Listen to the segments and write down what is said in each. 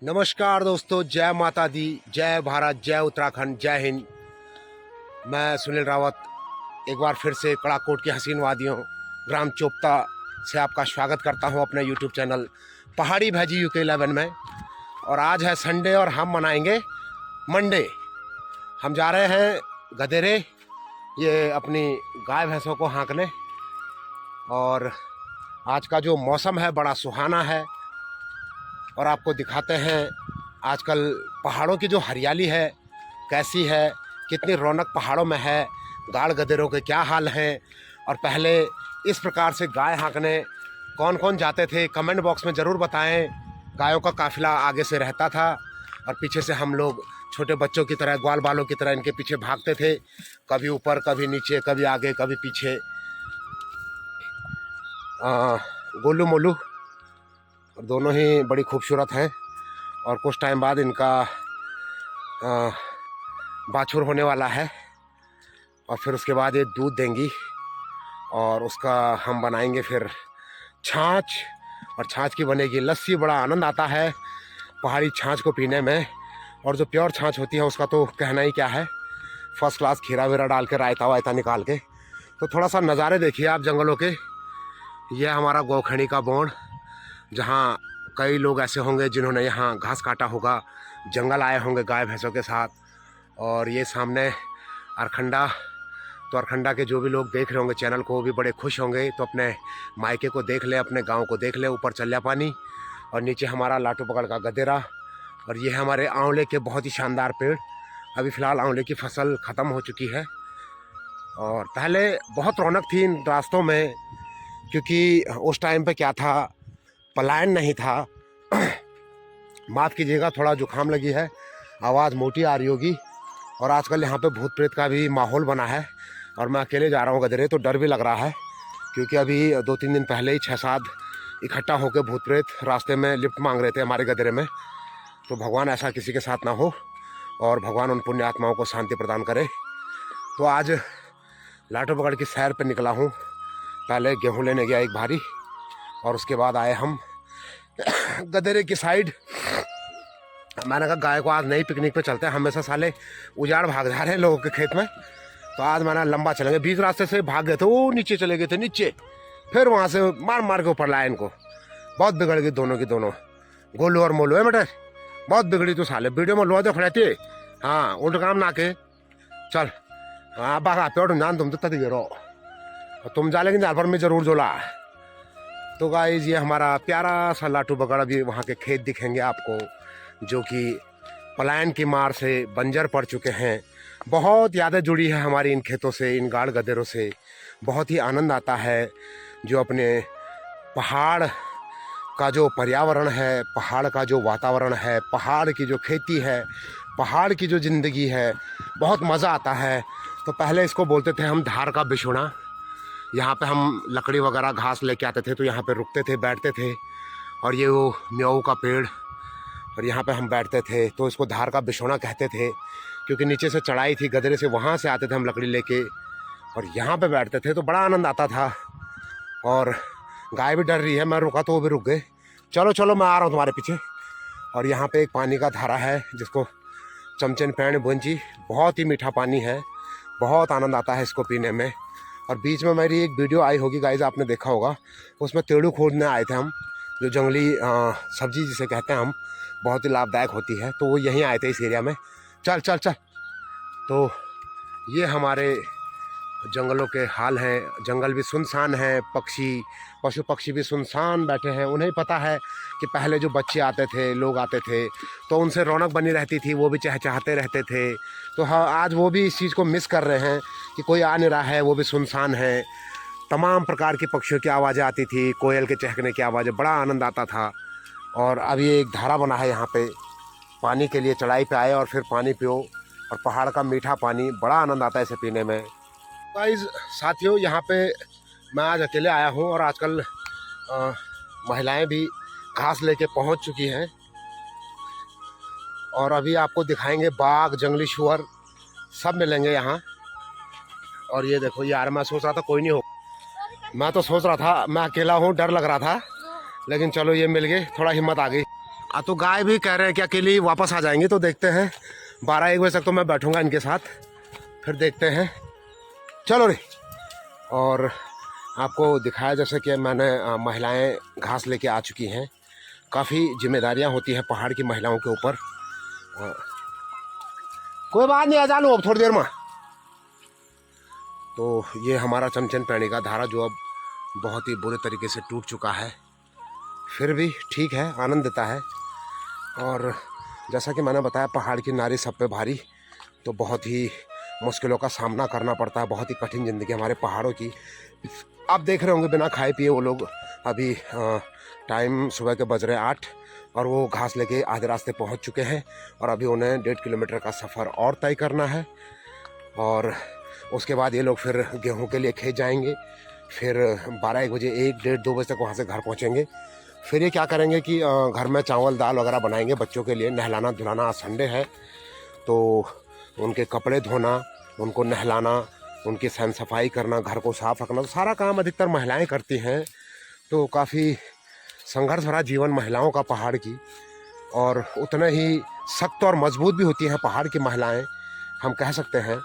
नमस्कार दोस्तों, जय माता दी, जय भारत, जय उत्तराखंड, जय हिंद। मैं सुनील रावत एक बार फिर से कड़ाकोट की हसीन वादियों ग्राम चोपता से आपका स्वागत करता हूं अपने यूट्यूब चैनल पहाड़ी भैजी यूके 11 में। और आज है संडे और हम मनाएंगे मंडे। हम जा रहे हैं गदेरे, ये अपनी गाय भैंसों को हाँकने। और आज का जो मौसम है बड़ा सुहाना है और आपको दिखाते हैं आजकल पहाड़ों की जो हरियाली है कैसी है, कितनी रौनक पहाड़ों में है, गाड़ गदेरों के क्या हाल हैं। और पहले इस प्रकार से गाय हाँकने कौन कौन जाते थे कमेंट बॉक्स में ज़रूर बताएं। गायों का काफिला आगे से रहता था और पीछे से हम लोग छोटे बच्चों की तरह, ग्वाल बालों की तरह इनके पीछे भागते थे, कभी ऊपर कभी नीचे, कभी आगे कभी पीछे। गोलू मोलू और दोनों ही बड़ी खूबसूरत हैं। और कुछ टाइम बाद इनका बाछुर होने वाला है और फिर उसके बाद ये दूध देंगी और उसका हम बनाएंगे फिर छाछ। और छाछ की बनेगी लस्सी। बड़ा आनंद आता है पहाड़ी छाछ को पीने में। और जो प्योर छाछ होती है उसका तो कहना ही क्या है, फर्स्ट क्लास खीरा वीरा डाल के, रायता वायता निकाल के। तो थोड़ा सा नज़ारे देखिए आप जंगलों के। यह हमारा गौखैनी का बोंड, जहाँ कई लोग ऐसे होंगे जिन्होंने यहाँ घास काटा होगा, जंगल आए होंगे गाय भैंसों के साथ। और ये सामने अरखंडा, तो अरखंडा के जो भी लोग देख रहे होंगे चैनल को वो भी बड़े खुश होंगे। तो अपने मायके को देख ले, अपने गांव को देख ले। ऊपर चल्या पानी और नीचे हमारा लाटू पकड़ का गदेरा। और ये हमारे आंवले के बहुत ही शानदार पेड़। अभी फ़िलहाल आंवले की फसल ख़त्म हो चुकी है और पहले बहुत रौनक थी इन रास्तों में, क्योंकि उस टाइम पे क्या था, पलायन नहीं था। माफ़ कीजिएगा, थोड़ा जुकाम लगी है, आवाज़ मोटी आ रही होगी। और आजकल यहाँ पे भूत प्रेत का भी माहौल बना है और मैं अकेले जा रहा हूँ गदरे, तो डर भी लग रहा है, क्योंकि अभी 2-3 दिन पहले ही 6-7 इकट्ठा होकर भूत प्रेत रास्ते में लिफ्ट मांग रहे थे हमारे गदरे में। तो भगवान ऐसा किसी के साथ ना हो और भगवान उन पुण्य आत्माओं को शांति प्रदान करे। तो आज लाटू पकड़ की सैर पर निकला हूँ। पहले गेहूँ लेने गया एक भारी और उसके बाद आए हम गदेरे की साइड। मैंने कहा गाय को आज नई पिकनिक पे चलते हैं, हमेशा साले उजाड़ भाग जा रहे हैं लोगों के खेत में। तो आज मैंने लंबा चलेंगे। बीच रास्ते से भाग गए थे, वो नीचे चले गए थे नीचे, फिर वहाँ से मार मार के ऊपर लाया इनको। बहुत बिगड़ गई दोनों की दोनों, गोलू और मोलू है बेटे, बहुत बिगड़ी तू साले। वीडियो में लोहा देख रहे थे। हाँ उल्ट काम ना के चल। हाँ बाघा पेड़ जान तुम तो तद गिरो, तुम जा लेकिन जाल पर मैं जरूर जोला। तो गाइस ये हमारा प्यारा सा लाटू बगड़। अभी वहाँ के खेत दिखेंगे आपको जो कि पलायन की मार से बंजर पड़ चुके हैं। बहुत यादें जुड़ी है हमारी इन खेतों से, इन गाड़ गदेरों से। बहुत ही आनंद आता है जो अपने पहाड़ का जो पर्यावरण है, पहाड़ का जो वातावरण है, पहाड़ की जो खेती है, पहाड़ की जो ज़िंदगी है, बहुत मज़ा आता है। तो पहले इसको बोलते थे हम धार का बिछोना। यहाँ पे हम लकड़ी वगैरह घास लेके आते थे तो यहाँ पे रुकते थे, बैठते थे। और ये वो म्याऊ का पेड़, और यहाँ पे हम बैठते थे। तो इसको धार का बिछोना कहते थे, क्योंकि नीचे से चढ़ाई थी गदरे से, वहाँ से आते थे हम लकड़ी लेके और यहाँ पे बैठते थे। तो बड़ा आनंद आता था। और गाय भी डर रही है, मैं रुका तो वो भी रुक गए। चलो चलो मैं आ रहा हूँ तुम्हारे पीछे। और यहाँ पे एक पानी का धारा है जिसको चमचन पैण बुंजी, बहुत ही मीठा पानी है, बहुत आनंद आता है इसको पीने में। और बीच में मेरी एक वीडियो आई होगी गाइस, आपने देखा होगा, उसमें तेड़ू खोदने आए थे हम, जो जंगली सब्जी जिसे कहते हैं हम, बहुत ही लाभदायक होती है। तो वो यहीं आए थे इस एरिया में। चल चल चल। तो ये हमारे जंगलों के हाल हैं। जंगल भी सुनसान है, पशु पक्षी भी सुनसान बैठे हैं। उन्हें पता है कि पहले जो बच्चे आते थे, लोग आते थे, तो उनसे रौनक बनी रहती थी, वो भी चहचहाते रहते थे। तो हाँ, आज वो भी इस चीज़ को मिस कर रहे हैं कि कोई आ नहीं रहा है, वो भी सुनसान है। तमाम प्रकार की पक्षियों की आवाज़ें आती थी, कोयल के चहकने की आवाज़ें, बड़ा आनंद आता था। और अभी एक धारा बना है यहाँ पे पानी के लिए, चढ़ाई पे आए और फिर पानी पियो। और पहाड़ का मीठा पानी, बड़ा आनंद आता है इसे पीने में। गाइस साथियों, यहाँ पे मैं आज अकेले आया हूँ और आजकल महिलाएं भी घास लेके पहुँच चुकी हैं। और अभी आपको दिखाएंगे बाघ, जंगली शुअर सब मिलेंगे यहाँ। और ये देखो यार, मैं सोच रहा था कोई नहीं हो, मैं तो सोच रहा था मैं अकेला हूँ, डर लग रहा था, लेकिन चलो ये मिल गए, थोड़ा हिम्मत आ गई। तो गाय भी कह रहे हैं कि अकेली वापस आ जाएंगे, तो देखते हैं 12-1 बजे तक तो मैं बैठूंगा इनके साथ, फिर देखते हैं। चलो रे। और आपको दिखाया जैसे कि मैंने महिलाएं घास लेके आ चुकी हैं। काफ़ी जिम्मेदारियां होती हैं पहाड़ की महिलाओं के ऊपर। कोई बात नहीं, आ जा लो अब थोड़ी देर में। तो ये हमारा चमचन पैणी का धारा जो अब बहुत ही बुरे तरीके से टूट चुका है, फिर भी ठीक है, आनंद देता है। और जैसा कि मैंने बताया, पहाड़ की नारी सब पे भारी, तो बहुत ही मुश्किलों का सामना करना पड़ता है। बहुत ही कठिन ज़िंदगी हमारे पहाड़ों की। आप देख रहे होंगे बिना खाए पिए वो लोग अभी टाइम सुबह के बज रहे 8 और वो घास लेके आधे रास्ते पहुंच चुके हैं और अभी उन्हें 1.5 किलोमीटर का सफ़र और तय करना है। और उसके बाद ये लोग फिर गेहूं के लिए खेत जाएंगे, फिर 12-1 बजे 1-1:30-2 बजे तक वहाँ से घर पहुँचेंगे। फिर ये क्या करेंगे कि घर में चावल दाल वगैरह बनाएंगे बच्चों के लिए, नहलाना धुलाना। आज संडे है तो उनके कपड़े धोना, उनको नहलाना, उनकी सैन सफाई करना, घर को साफ रखना, तो सारा काम अधिकतर महिलाएं करती हैं। तो काफ़ी संघर्ष भरा जीवन महिलाओं का पहाड़ की, और उतने ही सख्त और मजबूत भी होती हैं पहाड़ की महिलाएं, हम कह सकते हैं।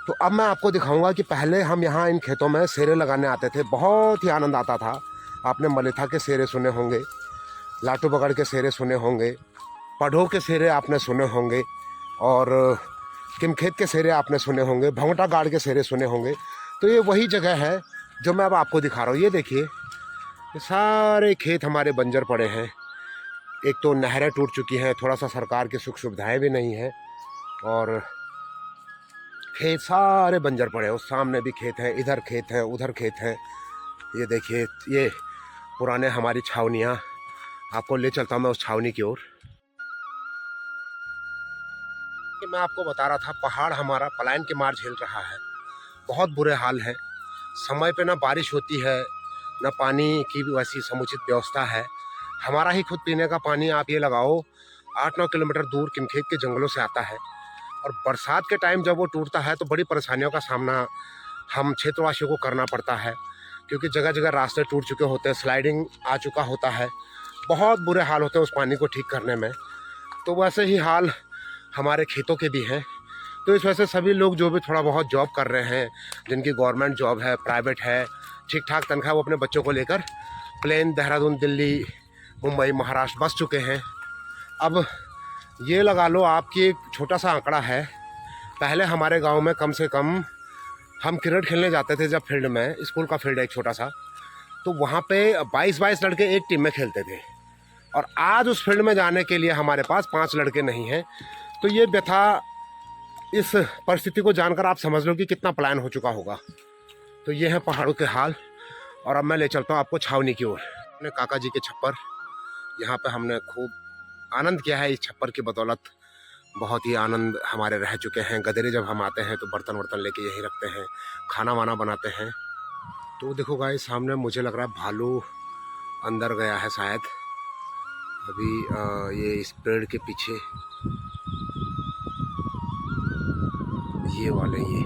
तो अब मैं आपको दिखाऊंगा कि पहले हम यहाँ इन खेतों में सेरे लगाने आते थे, बहुत ही आनंद आता था। आपने मलिथा के सेरे सुने होंगे, लाटू बगड़ के सेरे सुने होंगे, पढ़ो के सेरे आपने सुने होंगे, और किमखेत के सेरे आपने सुने होंगे, भंगटा गाड़ के सेरे सुने होंगे। तो ये वही जगह है जो मैं अब आपको दिखा रहा हूँ। ये देखिए, ये सारे खेत हमारे बंजर पड़े हैं। एक तो नहरें टूट चुकी हैं, थोड़ा सा सरकार की सुख सुविधाएं भी नहीं हैं, और खेत सारे बंजर पड़े हैं। उस सामने भी खेत हैं, इधर खेत हैं, उधर खेत हैं। ये देखिए, ये पुराने हमारी छावनियाँ, आपको ले चलता हूँ मैं उस छावनी की ओर। मैं आपको बता रहा था, पहाड़ हमारा पलायन की मार झेल रहा है, बहुत बुरे हाल है। समय पे ना बारिश होती है, ना पानी की भी वैसी समुचित व्यवस्था है। हमारा ही खुद पीने का पानी आप ये लगाओ 8-9 किलोमीटर दूर किमखेत के जंगलों से आता है, और बरसात के टाइम जब वो टूटता है तो बड़ी परेशानियों का सामना हम क्षेत्रवासियों को करना पड़ता है, क्योंकि जगह जगह रास्ते टूट चुके होते हैं, स्लाइडिंग आ चुका होता है, बहुत बुरे हाल होते हैं उस पानी को ठीक करने में। तो वैसे ही हाल हमारे खेतों के भी हैं। तो इस वजह से सभी लोग जो भी थोड़ा बहुत जॉब कर रहे हैं, जिनकी गवर्नमेंट जॉब है, प्राइवेट है, ठीक ठाक तनख्वाह, वो अपने बच्चों को लेकर प्लेन देहरादून, दिल्ली, मुंबई, महाराष्ट्र बस चुके हैं। अब ये लगा लो आपकी एक छोटा सा आंकड़ा है, पहले हमारे गांव में कम से कम हम क्रिकेट खेलने जाते थे जब फील्ड में, स्कूल का फील्ड है एक छोटा सा, तो वहाँ पे 22-22 लड़के एक टीम में खेलते थे, और आज उस फील्ड में जाने के लिए हमारे पास 5 लड़के नहीं हैं। तो ये व्यथा, इस परिस्थिति को जानकर आप समझ लो कि कितना पलायन हो चुका होगा। तो ये है पहाड़ों के हाल। और अब मैं ले चलता हूँ आपको छावनी की ओर, अपने काका जी के छप्पर। यहाँ पे हमने खूब आनंद किया है इस छप्पर की बदौलत, बहुत ही आनंद हमारे रह चुके हैं। गदरे जब हम आते हैं तो बर्तन वर्तन लेके यहीं रखते हैं, खाना वाना बनाते हैं। तो देखो गाइस, सामने मुझे लग रहा है भालू अंदर गया है शायद अभी। ये इस पेड़ के पीछे, ये वाले, ये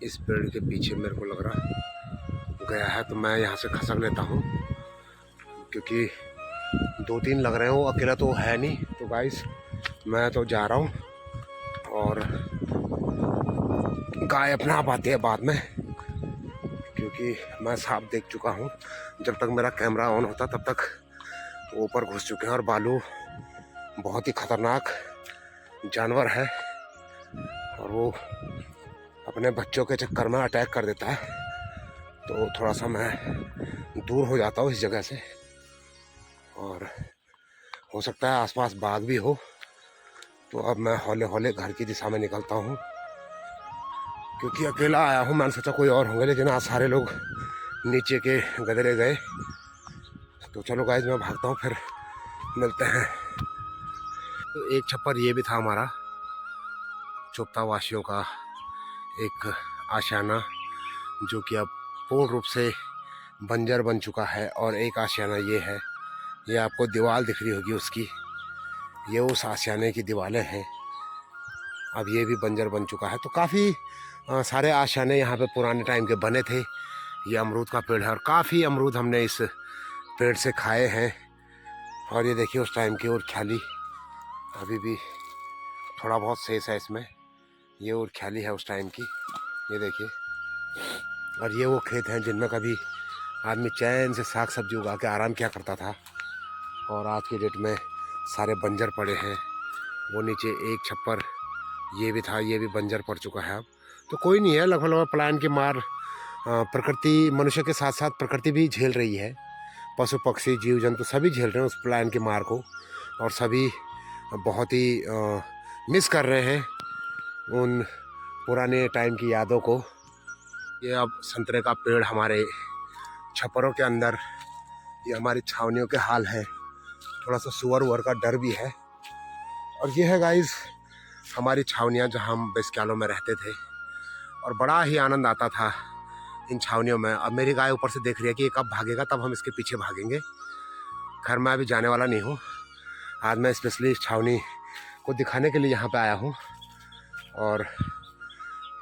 इस पेड़ के पीछे मेरे को लग रहा गया है। तो मैं यहाँ से खसक लेता हूँ, क्योंकि 2-3 लग रहे हैं, वो अकेला तो है नहीं। तो गाइस, मैं तो जा रहा हूँ, और गाय अपना आप आती है बाद में, क्योंकि मैं सांप देख चुका हूँ। जब तक मेरा कैमरा ऑन होता तब तक वो ऊपर घुस चुके हैं। और भालू बहुत ही खतरनाक जानवर है, और वो अपने बच्चों के चक्कर में अटैक कर देता है। तो थोड़ा सा मैं दूर हो जाता हूँ इस जगह से, और हो सकता है आसपास बाघ भी हो। तो अब मैं हौले हौले घर की दिशा में निकलता हूँ, क्योंकि अकेला आया हूँ। मैंने सोचा कोई और होंगे, लेकिन आज सारे लोग नीचे के गदरे गए। तो चलो गाइस, मैं भागता हूँ, फिर मिलते हैं। तो एक छप्पर ये भी था हमारा, चोपता वासियों का एक आशियाना, जो कि अब पूर्ण रूप से बंजर बन चुका है। और एक आशियाना ये है, ये आपको दीवार दिख रही होगी उसकी, ये उस आशियाने की दीवारें हैं। अब ये भी बंजर बन चुका है। तो काफ़ी सारे आशियाने यहाँ पे पुराने टाइम के बने थे। ये अमरूद का पेड़ है, और काफ़ी अमरूद हमने इस पेड़ से खाए हैं। और ये देखिए उस टाइम की और ख्याली अभी भी थोड़ा बहुत शेष है इसमें। ये और ख्याली है उस टाइम की, ये देखिए। और ये वो खेत हैं जिनमें कभी आदमी चैन से साग सब्जी उगा के आराम किया करता था। और आज की डेट में सारे बंजर पड़े हैं। वो नीचे एक छप्पर ये भी था, ये भी बंजर पड़ चुका है अब। तो कोई नहीं है, लगभग लगभग पलायन की मार प्रकृति, मनुष्य के साथ साथ प्रकृति भी झेल रही है। पशु पक्षी जीव जंतु सभी झेल रहे हैं उस पलायन की मार को, और सभी बहुत ही मिस कर रहे हैं उन पुराने टाइम की यादों को। ये अब संतरे का पेड़ हमारे छप्परों के अंदर, ये हमारी छावनियों के हाल है। थोड़ा सा सुअर वुअर का डर भी है। और ये है गाइस हमारी छावनियाँ जहाँ हम बेस्क्यालो में रहते थे, और बड़ा ही आनंद आता था इन छावनियों में। अब मेरी गाय ऊपर से देख रही है कि ये कब भागेगा, तब हम इसके पीछे भागेंगे। खैर मैं अभी जाने वाला नहीं हूँ, आज मैं स्पेशली इस छावनी को दिखाने के लिए यहाँ पे आया हूँ। और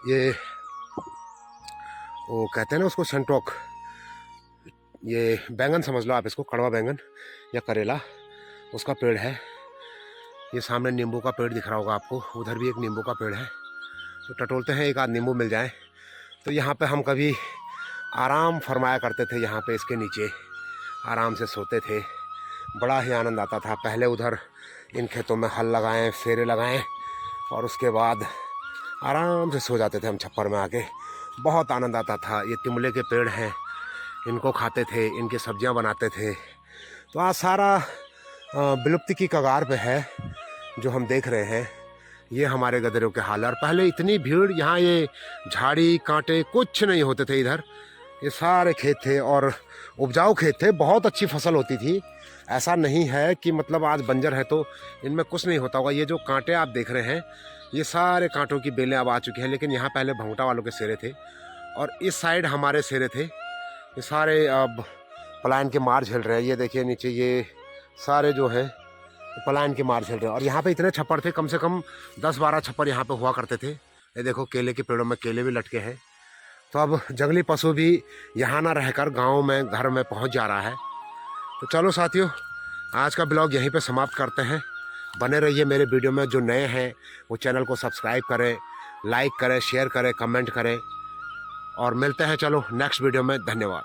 ये वो कहते हैं ना उसको संटोक, ये बैंगन समझ लो आप इसको, कड़वा बैंगन या करेला, उसका पेड़ है। ये सामने नींबू का पेड़ दिख रहा होगा आपको, उधर भी एक नींबू का पेड़ है। तो टटोलते हैं, एक आध नींबू मिल जाए। तो यहाँ पे हम कभी आराम फरमाया करते थे, यहाँ पे इसके नीचे आराम से सोते थे। बड़ा ही आनंद आता था। पहले उधर इन खेतों में हल लगाएं, फेरे लगाएं, और उसके बाद आराम से सो जाते थे हम छप्पर में आके। बहुत आनंद आता था। ये तिमले के पेड़ हैं, इनको खाते थे, इनकी सब्जियां बनाते थे। तो आज सारा विलुप्ति की कगार पे है जो हम देख रहे हैं। ये हमारे गदरों के हाल। और पहले इतनी भीड़, यहाँ ये झाड़ी कांटे कुछ नहीं होते थे इधर। ये सारे खेत थे और उपजाऊ खेत थे, बहुत अच्छी फसल होती थी। ऐसा नहीं है कि मतलब आज बंजर है तो इनमें कुछ नहीं होता होगा। ये जो कांटे आप देख रहे हैं, ये सारे कांटों की बेलें अब आ चुकी हैं। लेकिन यहाँ पहले भंगटा वालों के सेरे थे, और इस साइड हमारे सेरे थे। ये सारे अब पलायन के मार झेल रहे हैं। ये देखिए नीचे ये सारे जो हैं पलायन के मार झेल रहे हैं। और यहाँ पे इतने छप्पर थे, कम से कम 10-12 छप्पर यहाँ पे हुआ करते थे। ये देखो केले के पेड़ों में केले भी लटके हैं। तो अब जंगली पशु भी यहाँ ना रहकर गाँव में, घर में पहुँच जा रहा है। तो चलो साथियों, आज का ब्लॉग यहीं पे समाप्त करते हैं। बने रहिए मेरे वीडियो में। जो नए हैं वो चैनल को सब्सक्राइब करें, लाइक करें, शेयर करें, कमेंट करें, और मिलते हैं चलो नेक्स्ट वीडियो में। धन्यवाद।